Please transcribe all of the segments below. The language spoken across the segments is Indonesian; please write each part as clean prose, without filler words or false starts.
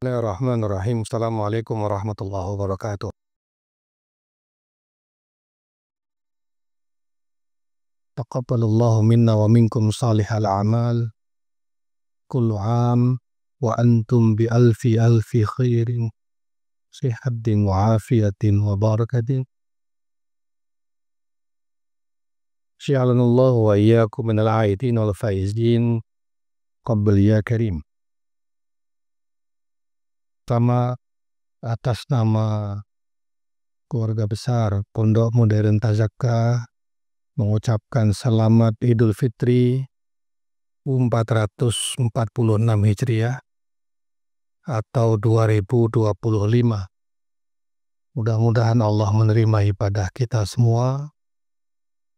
Bismillahirrahmanirrahim. Assalamualaikum warahmatullahi wabarakatuh. Taqabbalallahu minna wa minkum salihal a'mal. Kullu 'am wa antum bi alfi alfi khairin, sihatin wa afiyatin wa barakatin. Sya'alanallahu wa iyyakum minal 'aidin wal faizin. Qabbal ya karim. Pertama, atas nama keluarga besar Pondok Modern Tazakah mengucapkan selamat Idul Fitri 1446 Hijriah atau 2025. Mudah-mudahan Allah menerima ibadah kita semua.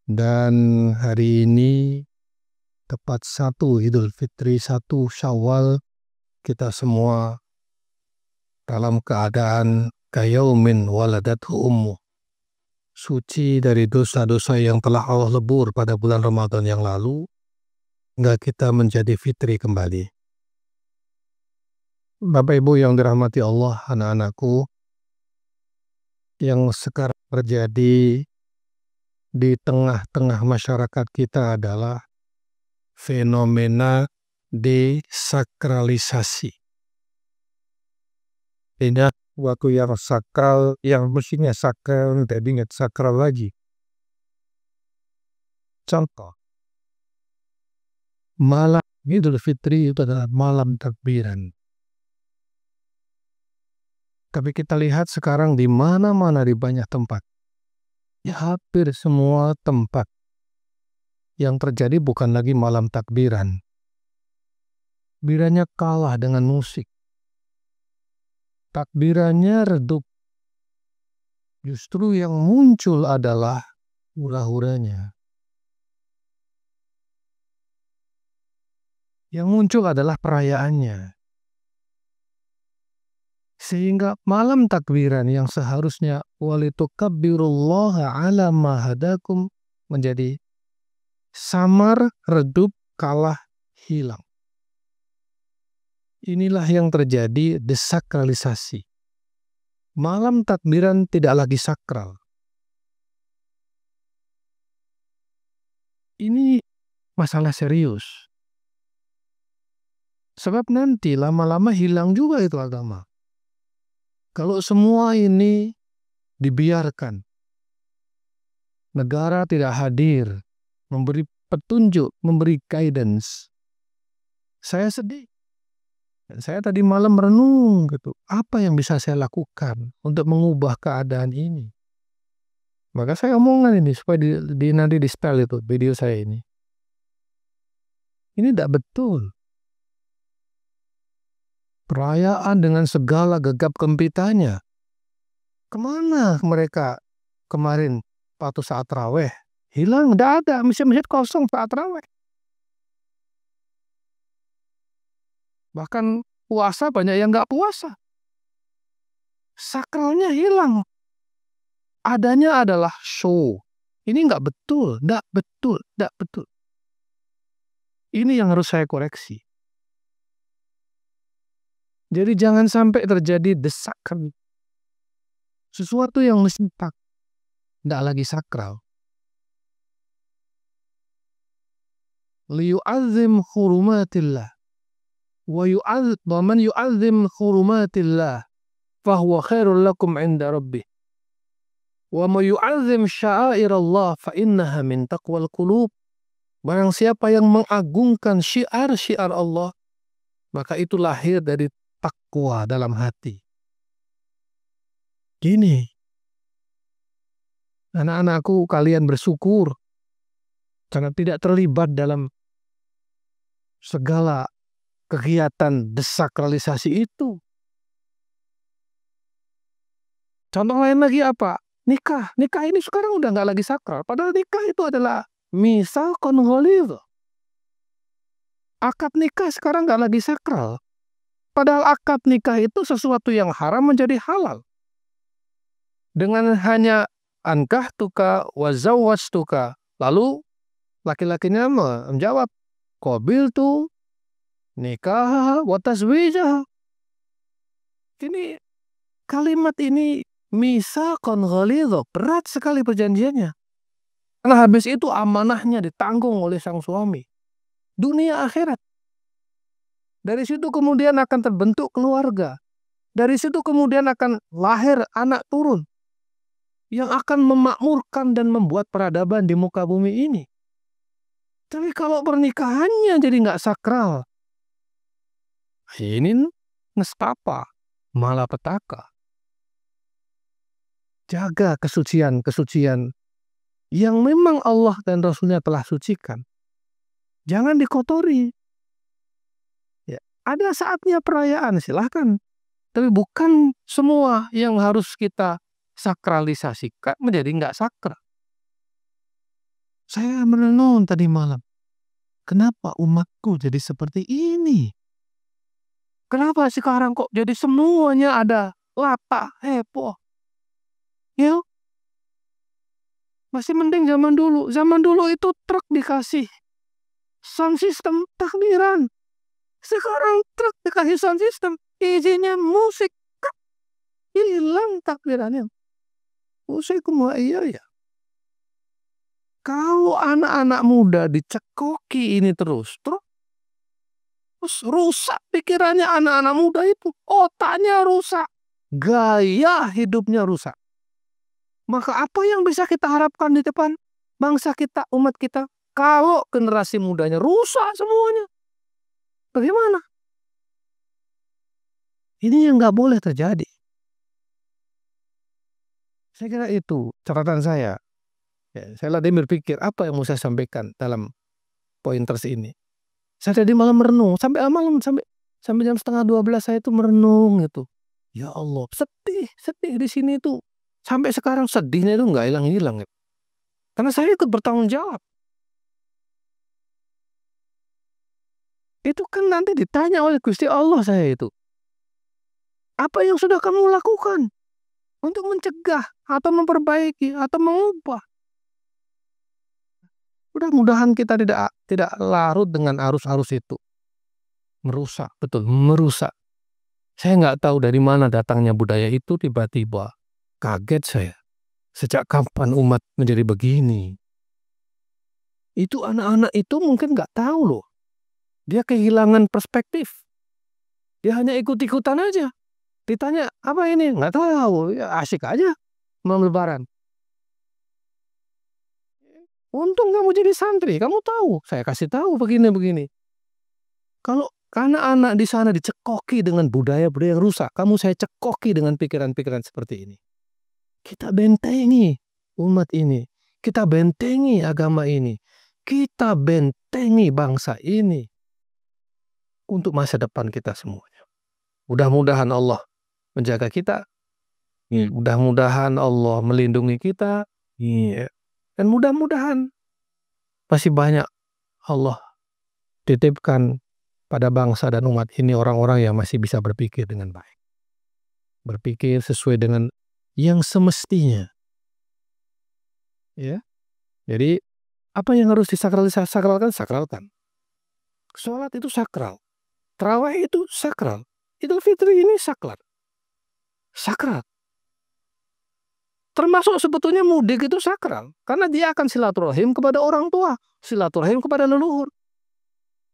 Dan hari ini tepat 1 Idul Fitri, 1 Syawal, kita semua dalam keadaan kayaumin waladathu ummu, suci dari dosa-dosa yang telah Allah lebur pada bulan Ramadan yang lalu, hingga kita menjadi fitri kembali. Bapak Ibu yang dirahmati Allah, anak-anakku, yang sekarang terjadi di tengah-tengah masyarakat kita adalah fenomena desakralisasi. Ini waktu yang sakral, yang mestinya sakral, tidak ingat sakral lagi. Contoh, malam Idul Fitri itu adalah malam takbiran. Tapi kita lihat sekarang di mana-mana, di banyak tempat, ya hampir semua tempat, yang terjadi bukan lagi malam takbiran. Takbirannya kalah dengan musik. Takbirannya redup. Justru yang muncul adalah hura-huranya. Yang muncul adalah perayaannya. Sehingga malam takbiran yang seharusnya walitukabbirullaha ala ma hadakum menjadi samar, redup, kalah, hilang. Inilah yang terjadi, desakralisasi. Malam takbiran tidak lagi sakral. Ini masalah serius. Sebab nanti lama-lama hilang juga itu agama. Kalau semua ini dibiarkan, negara tidak hadir, memberi petunjuk, memberi guidance, saya sedih. Dan saya tadi malam merenung gitu, apa yang bisa saya lakukan untuk mengubah keadaan ini. Maka saya omongan ini supaya nanti di spell itu video saya ini. Ini tidak betul. Perayaan dengan segala gegap gempitanya. Kemana mereka kemarin waktu saat raweh? Hilang, tidak ada, masjid-masjid kosong saat raweh. Bahkan puasa banyak yang nggak puasa. Sakralnya hilang. Adanya adalah show. Ini nggak betul, tidak betul, tidak betul. Ini yang harus saya koreksi. Jadi jangan sampai terjadi desakan. Sesuatu yang mesti tidak lagi sakral. Liyu'azzim hurumatillah. Wa man yu'azzim hurumatillah fahuwa khairul lakum 'inda rabbih. Wa man yu'azzim sya'airallah fa innaha min taqwal qulub. Barang siapa yang mengagungkan syiar-syiar Allah, maka itu lahir dari takwa dalam hati. Gini, anak-anakku, kalian bersyukur karena tidak terlibat dalam segala kegiatan desakralisasi itu. Contoh lain lagi apa? Nikah. Nikah ini sekarang udah nggak lagi sakral. Padahal nikah itu adalah misaqun ghalidh. Akad nikah sekarang nggak lagi sakral. Padahal akad nikah itu sesuatu yang haram menjadi halal. Dengan hanya ankahtuka wa zawwajtuka. Lalu laki-lakinya menjawab, qabiltu nikah wa tazwijah. Ini kalimat ini mitsaqan ghalidha, berat sekali perjanjiannya. Karena habis itu amanahnya ditanggung oleh sang suami. Dunia akhirat. Dari situ kemudian akan terbentuk keluarga. Dari situ kemudian akan lahir anak turun yang akan memakmurkan dan membuat peradaban di muka bumi ini. Tapi kalau pernikahannya jadi nggak sakral, ini nestapa, malapetaka. Jaga kesucian yang memang Allah dan Rasulnya telah sucikan. Jangan dikotori. Ya, ada saatnya perayaan, silahkan. Tapi bukan semua yang harus kita sakralisasikan menjadi nggak sakral. Saya merenung tadi malam. Kenapa umatku jadi seperti ini? Kenapa sekarang kok jadi semuanya ada lata, heboh? Ya, masih mending zaman dulu. Zaman dulu itu truk dikasih sound system takbiran. Sekarang truk dikasih sound system, isinya musik. Hilang takbirannya. Musik semua iya ya. Kalau anak-anak muda dicekoki ini terus rusak pikirannya anak-anak muda itu. Otaknya rusak. Gaya hidupnya rusak. Maka apa yang bisa kita harapkan di depan bangsa kita, umat kita, kalau generasi mudanya rusak semuanya? Bagaimana? Ini yang nggak boleh terjadi. Saya kira itu catatan saya. Ya, saya lagi berpikir apa yang mau saya sampaikan dalam pointers ini. Saya tadi malam merenung sampai jam 11:30 saya itu merenung itu. Ya Allah, sedih di sini tuh. Sampai sekarang sedihnya itu nggak hilang-hilang. Karena saya ikut bertanggung jawab. Itu kan nanti ditanya oleh Gusti Allah saya itu. Apa yang sudah kamu lakukan untuk mencegah atau memperbaiki atau mengubah? Mudah-mudahan kita tidak larut dengan arus-arus itu. Merusak, betul, merusak. Saya nggak tahu dari mana datangnya budaya itu, tiba-tiba kaget saya. Sejak kapan umat menjadi begini? Itu anak-anak itu mungkin nggak tahu loh. Dia kehilangan perspektif. Dia hanya ikut-ikutan aja. Ditanya, apa ini? Nggak tahu. Ya, asik aja malam Lebaran. Untung kamu jadi santri. Kamu tahu. Saya kasih tahu begini-begini. Kalau anak-anak di sana dicekoki dengan budaya-budaya yang rusak, kamu saya cekoki dengan pikiran-pikiran seperti ini. Kita bentengi umat ini. Kita bentengi agama ini. Kita bentengi bangsa ini. Untuk masa depan kita semuanya. Mudah-mudahan Allah menjaga kita. Mudah-mudahan Allah melindungi kita. Dan mudah-mudahan masih banyak Allah titipkan pada bangsa dan umat ini orang-orang yang masih bisa berpikir dengan baik. Berpikir sesuai dengan yang semestinya. Ya. Jadi apa yang harus disakralkan? Sakralkan. Sholat itu sakral. Tarawih itu sakral. Idul Fitri ini sakral. Sakral. Termasuk sebetulnya mudik itu sakral. Karena dia akan silaturahim kepada orang tua. Silaturahim kepada leluhur.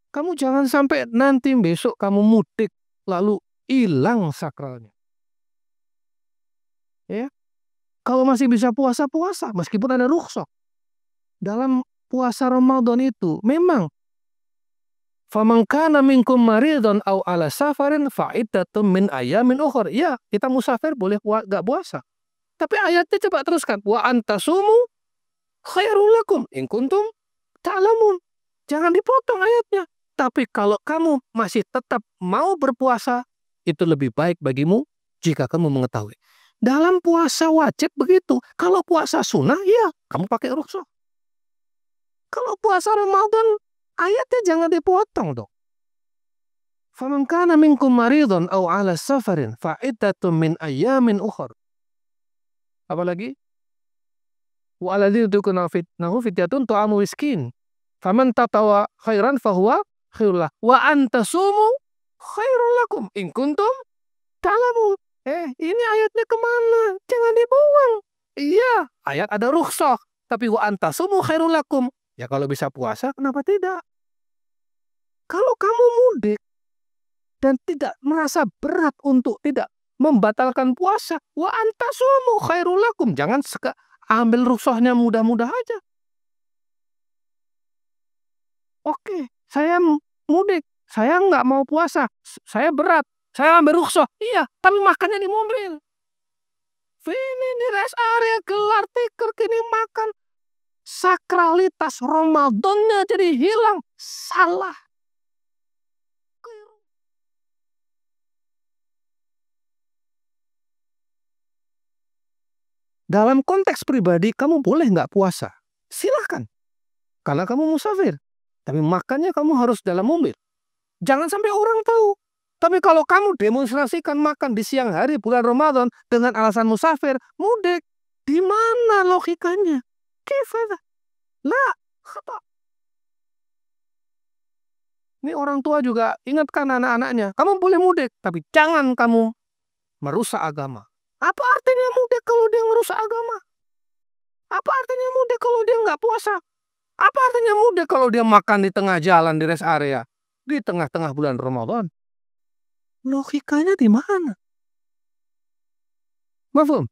Kamu jangan sampai nanti besok kamu mudik. Lalu hilang sakralnya. Ya. Kalau masih bisa puasa-puasa. Meskipun ada rukhsah. Dalam puasa Ramadan itu. Memang. Faman kana minkum maridun aw ala safarin fa'iddatun min ayamin ukhra. Ya, kita musafir boleh gak puasa. Tapi ayatnya coba teruskan. Wa antasumu khairul lakum in kuntum ta'lamun. Jangan dipotong ayatnya. Tapi kalau kamu masih tetap mau berpuasa, itu lebih baik bagimu jika kamu mengetahui. Dalam puasa wajib begitu. Kalau puasa sunnah, ya kamu pakai rukhsah. Kalau puasa Ramadan, ayatnya jangan dipotong dong. Faman kana minkum maridun aw ala safarin fa'iddatun min ayamin ukhra. Apalagi? Wa alladzi yudrikuna fitnahu fityatun ta'amu miskin. Faman tatawa khairan fahuwa khairul lahu. Wa antasumu khairul lakum in kuntum Ta'lamun. Ini ayatnya kemana? Jangan dibuang. Iya, ayat ada rukhsah. Tapi wa antasumu khairul lakum. Ya kalau bisa puasa, kenapa tidak? Kalau kamu mudik dan tidak merasa berat untuk tidak membatalkan puasa, wa antasumu khairul lakum. Jangan ambil rukhsahnya mudah-mudah aja. Oke, saya mudik, saya nggak mau puasa, saya berat, saya ambil rukhsah. Iya, tapi makannya di mobil. Ini di rest area gelar tikar kini makan. Sakralitas Ramadannya jadi hilang. Salah. Dalam konteks pribadi, kamu boleh nggak puasa? Silahkan. Karena kamu musafir. Tapi makannya kamu harus dalam mobil. Jangan sampai orang tahu. Tapi kalau kamu demonstrasikan makan di siang hari bulan Ramadan dengan alasan musafir, mudik, di mana logikanya? Kifada? Lah, khata. Ini orang tua juga ingatkan anak-anaknya, kamu boleh mudik, tapi jangan kamu merusak agama. Apa artinya mudik kalau dia merusak agama? Apa artinya mudik kalau dia nggak puasa? Apa artinya mudik kalau dia makan di tengah jalan di rest area? Di tengah-tengah bulan Ramadan? Logikanya di mana? Mafhum?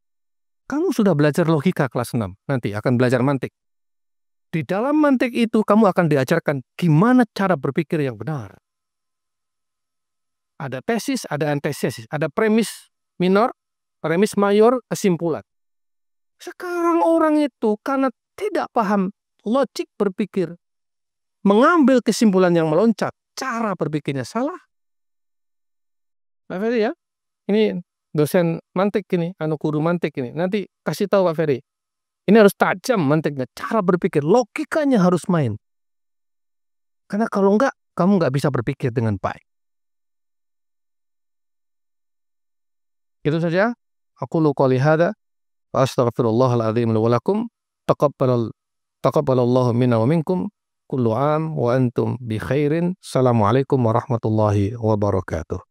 Kamu sudah belajar logika kelas 6, nanti akan belajar mantik. Di dalam mantik itu kamu akan diajarkan gimana cara berpikir yang benar. Ada tesis, ada antesis, ada premis minor, premis mayor, kesimpulan. Sekarang orang itu karena tidak paham logik berpikir, mengambil kesimpulan yang meloncat, cara berpikirnya salah. Pak Ferry ya, ini dosen mantik ini, guru mantik ini. Nanti kasih tahu Pak Ferry. Ini harus tajam mantiknya, cara berpikir, logikanya harus main. Karena kalau enggak, kamu nggak bisa berpikir dengan baik. Itu saja. Aqulu qouli hadza wa astaghfirullahal azim li wa lakum. Taqabbalallahu minna wa minkum. Kullu 'am wa antum bi khairin. Assalamualaikum warahmatullahi wabarakatuh.